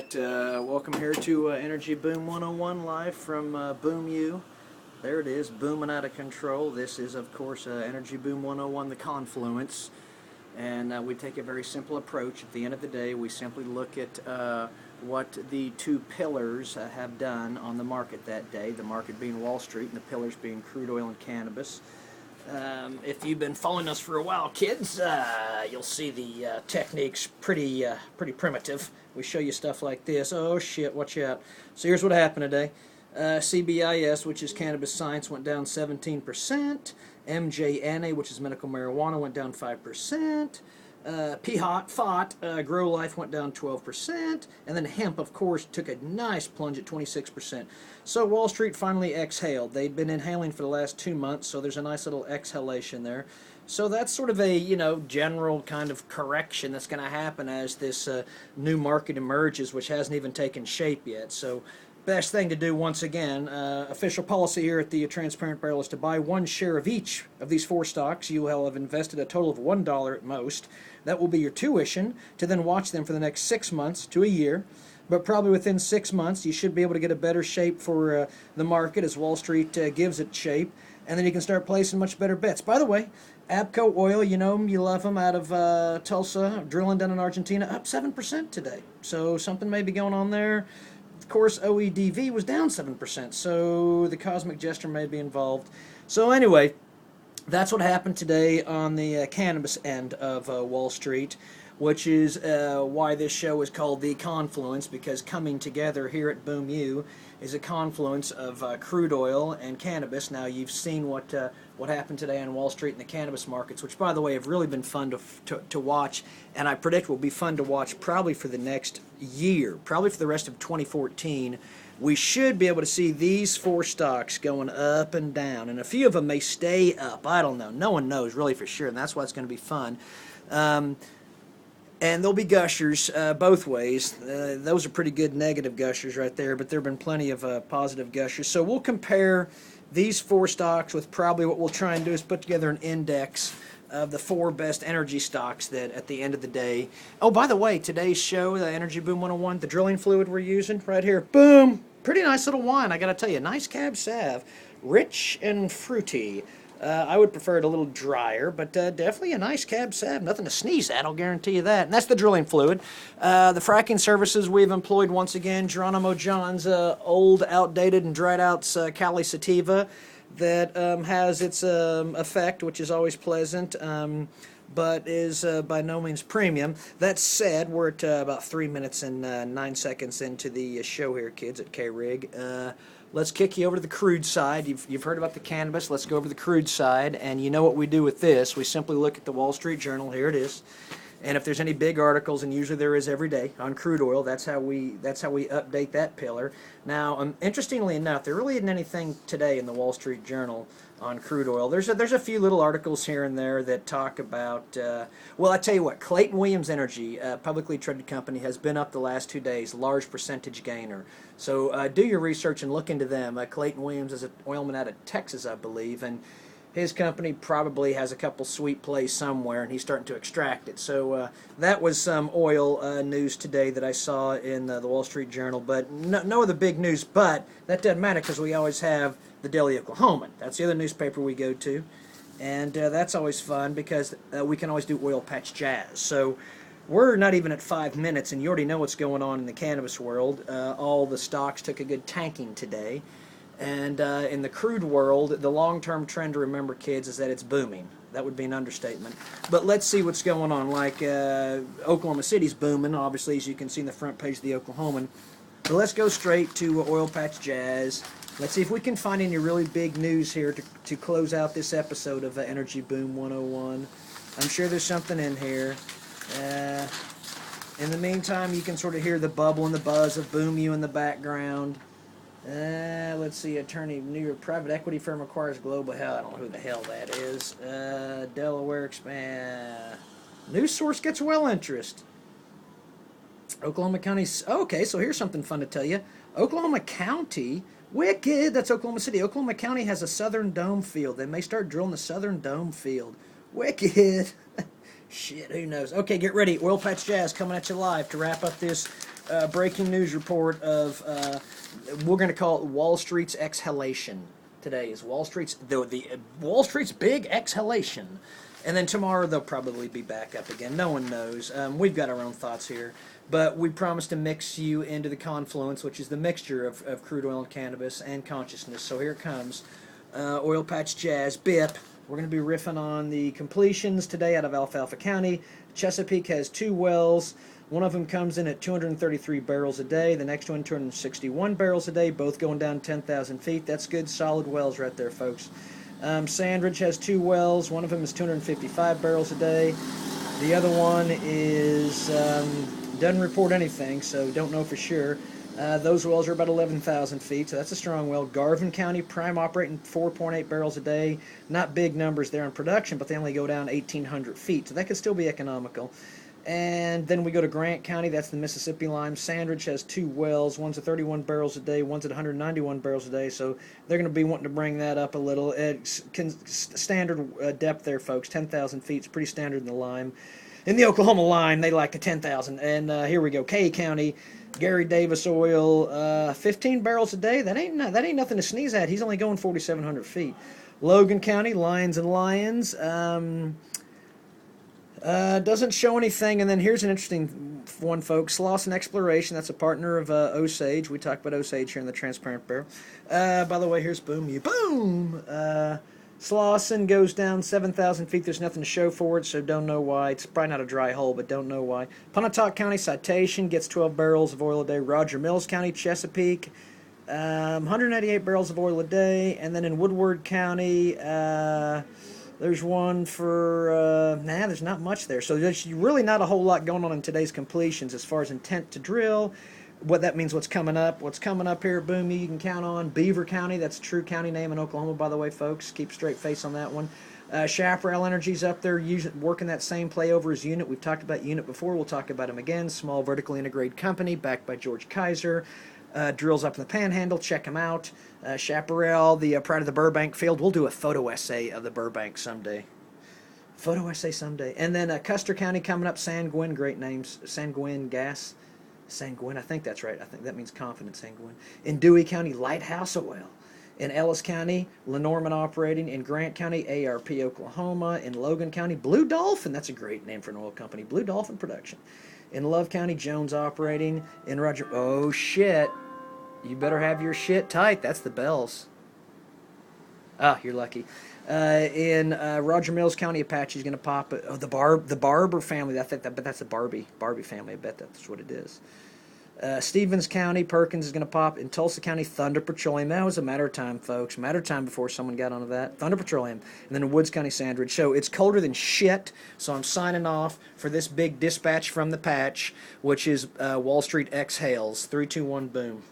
Alright, welcome here to Energy Boom 101 live from Boom U. There it is, booming out of control. This is, of course, Energy Boom 101, the Confluence. And we take a very simple approach. At the end of the day, we simply look at what the two pillars have done on the market that day, the market being Wall Street and the pillars being crude oil and cannabis. If you've been following us for a while, kids, you'll see the technique's pretty primitive. We show you stuff like this. Oh shit, watch out. So here's what happened today. CBIS, which is cannabis science, went down 17%. MJNA, which is medical marijuana, went down 5%. FOT, Grow Life, went down 12%, and then hemp, of course, took a nice plunge at 26%. So Wall Street finally exhaled. They'd been inhaling for the last 2 months, so there's a nice little exhalation there. So that's sort of a, general kind of correction that's going to happen as this new market emerges, which hasn't even taken shape yet. So best thing to do, once again, official policy here at the Transparent Barrel is to buy one share of each of these four stocks. You will have invested a total of $1 at most. That will be your tuition to then watch them for the next 6 months to a year. But probably within 6 months, you should be able to get a better shape for the market as Wall Street gives it shape. And then you can start placing much better bets. By the way, Abco Oil, you know them, you love them, out of Tulsa, drilling down in Argentina, up 7% today. So something may be going on there. Of course, OEDV was down 7%, so the cosmic jester may be involved. So anyway, that's what happened today on the cannabis end of Wall Street, which is why this show is called The Confluence, because coming together here at Boom U is a confluence of crude oil and cannabis. Now, you've seen what happened today on Wall Street and the cannabis markets, which, by the way, have really been fun to watch, and I predict will be fun to watch probably for the next year, probably for the rest of 2014. We should be able to see these four stocks going up and down, and a few of them may stay up. I don't know. No one knows really for sure, and that's why it's going to be fun. And there'll be gushers both ways. Those are pretty good negative gushers right there, but there have been plenty of positive gushers. So we'll compare these four stocks with probably what we'll try and do is put together an index of the four best energy stocks that at the end of the day. Oh, by the way, today's show, the Energy Boom 101, the drilling fluid we're using right here, boom, pretty nice little wine, I gotta tell you. Nice Cab Sav, rich and fruity. I would prefer it a little drier, but definitely a nice Cab Sav. Nothing to sneeze at, I'll guarantee you that. And that's the drilling fluid. The fracking services we've employed once again, Geronimo John's old, outdated, and dried out Cali Sativa that has its effect, which is always pleasant, but is by no means premium. That said, we're at about 3 minutes and 9 seconds into the show here, kids, at K-Rig. Let's kick you over to the crude side. You've heard about the cannabis. Let's go over to the crude side. And you know what we do with this. We simply look at the Wall Street Journal. Here it is. And if there's any big articles, and usually there is every day, on crude oil, that's how we update that pillar. Now, interestingly enough, there really isn't anything today in the Wall Street Journal on crude oil. There's a few little articles here and there that talk about, well, I tell you what, Clayton Williams Energy, a publicly traded company, has been up the last 2 days, large percentage gainer. So do your research and look into them. Clayton Williams is an oilman out of Texas, I believe, and his company probably has a couple sweet plays somewhere, and he's starting to extract it. So that was some oil news today that I saw in the Wall Street Journal, but no other big news. But that doesn't matter because we always have the Daily Oklahoman. That's the other newspaper we go to, and that's always fun because we can always do oil patch jazz. So we're not even at 5 minutes, and you already know what's going on in the cannabis world. All the stocks took a good tanking today. And in the crude world, the long-term trend to remember, kids, is that it's booming. That would be an understatement. But let's see what's going on. Like Oklahoma City's booming, obviously, as you can see in the front page of the Oklahoman. But let's go straight to Oil Patch Jazz. Let's see if we can find any really big news here to close out this episode of Energy Boom 101. I'm sure there's something in here. In the meantime, you can sort of hear the bubble and the buzz of Boom U in the background. Let's see, attorney, New York private equity firm acquires global health. I don't know who the hell that is. Delaware expand. News source gets well interest. Oklahoma County. Okay, so here's something fun to tell you. Oklahoma County, wicked. That's Oklahoma City. Oklahoma County has a Southern Dome field. They may start drilling the Southern Dome field. Wicked. Shit, who knows? Okay, get ready. Oil Patch Jazz coming at you live to wrap up this breaking news report of, we're going to call it Wall Street's exhalation. Today is Wall Street's Wall Street's big exhalation. And then tomorrow they'll probably be back up again. No one knows. We've got our own thoughts here. But we promised to mix you into the confluence, which is the mixture of crude oil and cannabis and consciousness. So here it comes. Oil Patch Jazz, BIP. We're going to be riffing on the completions today out of Alfalfa County. Chesapeake has 2 wells. One of them comes in at 233 barrels a day. The next one, 261 barrels a day, both going down 10,000 feet. That's good, solid wells right there, folks. Sandridge has 2 wells. One of them is 255 barrels a day. The other one is doesn't report anything, so don't know for sure. Those wells are about 11,000 feet, so that's a strong well. Garvin County, prime operating 4.8 barrels a day. Not big numbers there in production, but they only go down 1,800 feet, so that could still be economical. And then we go to Grant County, that's the Mississippi line. Sandridge has 2 wells. One's at 31 barrels a day, one's at 191 barrels a day, so they're going to be wanting to bring that up a little. It's standard depth there, folks, 10,000 feet. It's pretty standard in the line. In the Oklahoma line, they like the 10,000. And here we go, Kay County, Gary Davis oil, 15 barrels a day. That ain't nothing to sneeze at. He's only going 4,700 feet. Logan County, Lions and Lions. Doesn't show anything, and then here's an interesting one, folks. Slauson Exploration, that's a partner of Osage. We talk about Osage here in the Transparent Barrel. By the way, here's Boom You. Boom! Slauson goes down 7,000 feet. There's nothing to show for it, so don't know why. It's probably not a dry hole, but don't know why. Pontotoc County, Citation, gets 12 barrels of oil a day. Roger Mills County, Chesapeake, 188 barrels of oil a day. And then in Woodward County, there's one for, there's not much there. So there's really not a whole lot going on in today's completions as far as intent to drill. What that means, what's coming up. What's coming up here, boom, you can count on. Beaver County, that's a true county name in Oklahoma, by the way, folks. Keep a straight face on that one. Chaparral Energy's up there working that same play over as Unit. We've talked about Unit before. We'll talk about them again. Small vertically integrated company backed by George Kaiser. Drills up in the Panhandle. Check them out. Chaparral, the pride of the Burbank field. We'll do a photo essay of the Burbank someday. Photo essay someday. And then Custer County coming up. Sanguine, great names. Sanguine Gas. Sanguine, I think that's right. I think that means confident, Sanguine. In Dewey County, Lighthouse Oil. In Ellis County, Lenormand operating. In Grant County, ARP Oklahoma. In Logan County, Blue Dolphin. That's a great name for an oil company. Blue Dolphin Production. In Love County, Jones operating. In Roger... Oh, shit. You better have your shit tight. That's the bells. Ah, you're lucky. In Roger Mills County, Apache's going to pop. Oh, the Barber family. I think but that's the Barbie family. I bet that's what it is. Stevens County, Perkins is going to pop. In Tulsa County, Thunder Petroleum. That was a matter of time, folks. Matter of time before someone got onto that. Thunder Petroleum. And then in Woods County, Sandridge. So it's colder than shit. So I'm signing off for this big dispatch from the patch, which is Wall Street exhales. 3, 2, 1, boom.